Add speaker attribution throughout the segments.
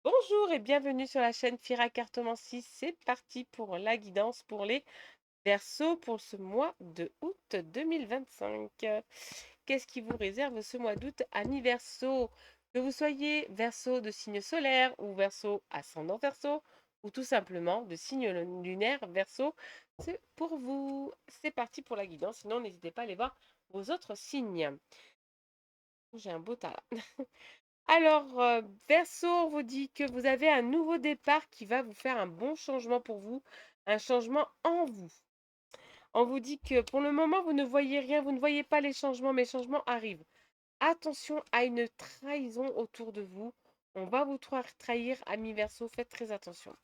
Speaker 1: Bonjour et bienvenue sur la chaîne Fira Cartomancie. C'est parti pour la guidance pour les Verseaux pour ce mois de août 2025. Qu'est-ce qui vous réserve ce mois d'août, amis Verseaux? Que vous soyez Verseau de signe solaire ou Verseau ascendant Verseau ou tout simplement de signe lunaire Verseau, c'est pour vous. C'est parti pour la guidance. Sinon, n'hésitez pas à aller voir vos autres signes. J'ai un beau tas là. Alors, Verseau, on vous dit que vous avez un nouveau départ qui va vous faire un bon changement pour vous, un changement en vous. On vous dit que pour le moment, vous ne voyez rien, vous ne voyez pas les changements, mais les changements arrivent. Attention à une trahison autour de vous. On va vous trahir, ami Verseau, faites très attention.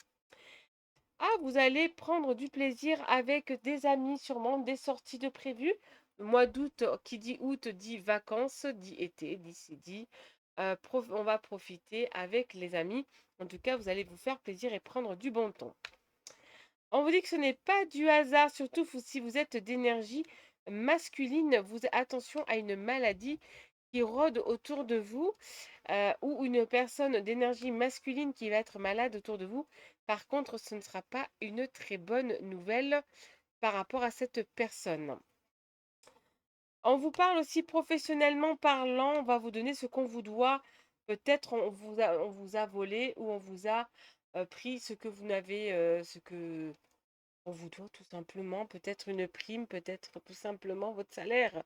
Speaker 1: Ah, vous allez prendre du plaisir avec des amis, sûrement des sorties de prévues. Le mois d'août, qui dit août, dit vacances, dit été, dit. On va profiter avec les amis. En tout cas, vous allez vous faire plaisir et prendre du bon temps. On vous dit que ce n'est pas du hasard, surtout si vous êtes d'énergie masculine. Attention à une maladie qui rôde autour de vous ou une personne d'énergie masculine qui va être malade autour de vous. Par contre, ce ne sera pas une très bonne nouvelle par rapport à cette personne. On vous parle aussi professionnellement parlant, on va vous donner ce qu'on vous doit. Peut-être on vous a volé ou on vous a pris ce que vous n'avez, ce que on vous doit tout simplement. Peut-être une prime, peut-être tout simplement votre salaire.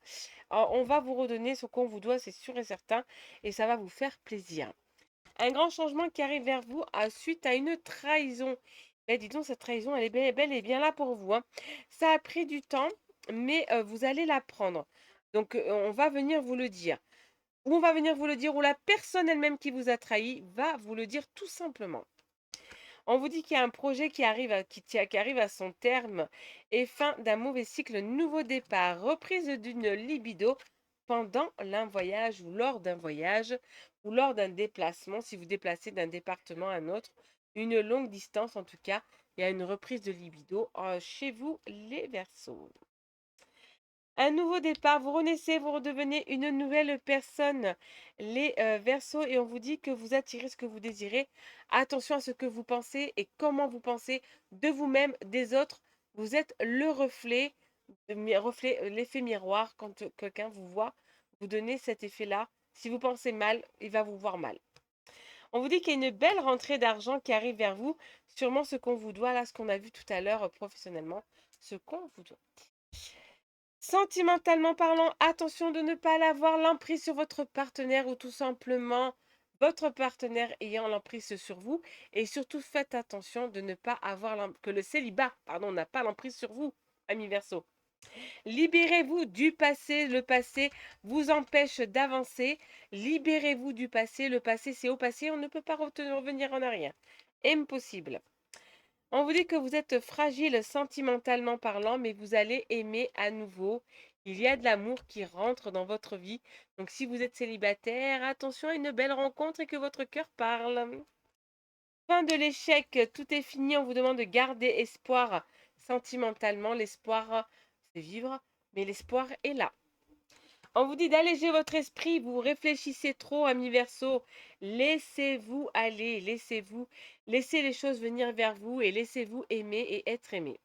Speaker 1: Alors, on va vous redonner ce qu'on vous doit, c'est sûr et certain, et ça va vous faire plaisir. Un grand changement qui arrive vers vous suite à une trahison. Eh, dis donc, cette trahison, elle est belle et bien là pour vous, hein. Ça a pris du temps, mais vous allez la prendre. Donc, on va venir vous le dire. Ou on va venir vous le dire, ou la personne elle-même qui vous a trahi va vous le dire tout simplement. On vous dit qu'il y a un projet qui arrive à son terme et fin d'un mauvais cycle, nouveau départ, reprise d'une libido pendant un voyage ou lors d'un voyage ou lors d'un déplacement, si vous déplacez d'un département à un autre, une longue distance en tout cas, il y a une reprise de libido chez vous les Verseaux. Un nouveau départ, vous renaissez, vous redevenez une nouvelle personne, les Verseaux, et on vous dit que vous attirez ce que vous désirez. Attention à ce que vous pensez et comment vous pensez de vous-même, des autres. Vous êtes le reflet, l'effet miroir. Quand quelqu'un vous voit, vous donnez cet effet-là. Si vous pensez mal, il va vous voir mal. On vous dit qu'il y a une belle rentrée d'argent qui arrive vers vous. Sûrement ce qu'on vous doit, là, ce qu'on a vu tout à l'heure professionnellement, ce qu'on vous doit. Sentimentalement parlant, attention de ne pas avoir l'emprise sur votre partenaire ou tout simplement votre partenaire ayant l'emprise sur vous. Et surtout, faites attention de ne pas avoir que le célibat, pardon, n'a pas l'emprise sur vous, ami Verseau. Libérez-vous du passé. Le passé vous empêche d'avancer. Libérez-vous du passé. Le passé, c'est au passé. On ne peut pas revenir en arrière. Impossible. On vous dit que vous êtes fragile sentimentalement parlant, mais vous allez aimer à nouveau. Il y a de l'amour qui rentre dans votre vie. Donc si vous êtes célibataire, attention à une belle rencontre et que votre cœur parle. Fin de l'échec, tout est fini. On vous demande de garder espoir sentimentalement. L'espoir, c'est vivre, mais l'espoir est là. On vous dit d'alléger votre esprit, vous réfléchissez trop, ami Verseau. Laissez-vous aller, laissez les choses venir vers vous et laissez-vous aimer et être aimé.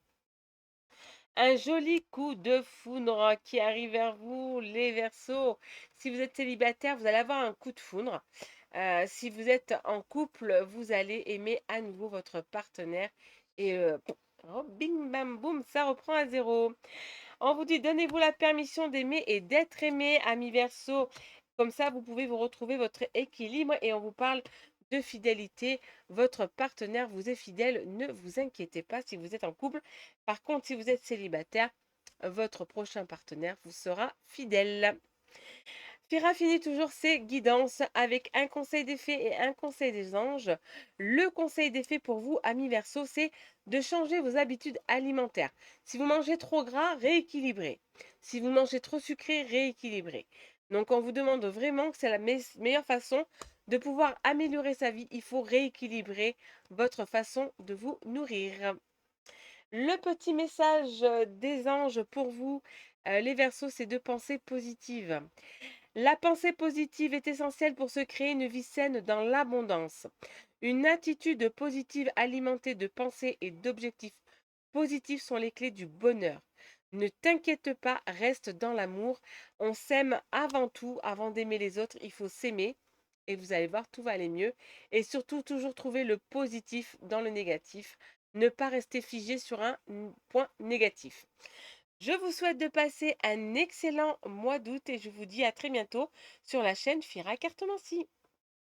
Speaker 1: Un joli coup de foudre qui arrive vers vous, les Verseaux. Si vous êtes célibataire, vous allez avoir un coup de foudre. Si vous êtes en couple, vous allez aimer à nouveau votre partenaire. Et oh, bing bam boum, ça reprend à zéro. On vous dit, donnez-vous la permission d'aimer et d'être aimé, ami Verseau. Comme ça, vous pouvez vous retrouver votre équilibre et on vous parle de fidélité. Votre partenaire vous est fidèle, ne vous inquiétez pas si vous êtes en couple. Par contre, si vous êtes célibataire, votre prochain partenaire vous sera fidèle. Fira finit toujours ses guidances avec un conseil des fées et un conseil des anges. Le conseil des fées pour vous, amis Verseau, c'est de changer vos habitudes alimentaires. Si vous mangez trop gras, rééquilibrez. Si vous mangez trop sucré, rééquilibrez. Donc on vous demande vraiment que c'est la meilleure façon de pouvoir améliorer sa vie. Il faut rééquilibrer votre façon de vous nourrir. Le petit message des anges pour vous, les Verseaux, c'est de penser positive. La pensée positive est essentielle pour se créer une vie saine dans l'abondance. Une attitude positive alimentée de pensées et d'objectifs positifs sont les clés du bonheur. Ne t'inquiète pas, reste dans l'amour. On s'aime avant tout, avant d'aimer les autres, il faut s'aimer. Et vous allez voir, tout va aller mieux. Et surtout, toujours trouver le positif dans le négatif. Ne pas rester figé sur un point négatif. Je vous souhaite de passer un excellent mois d'août et je vous dis à très bientôt sur la chaîne Fira Cartomancie.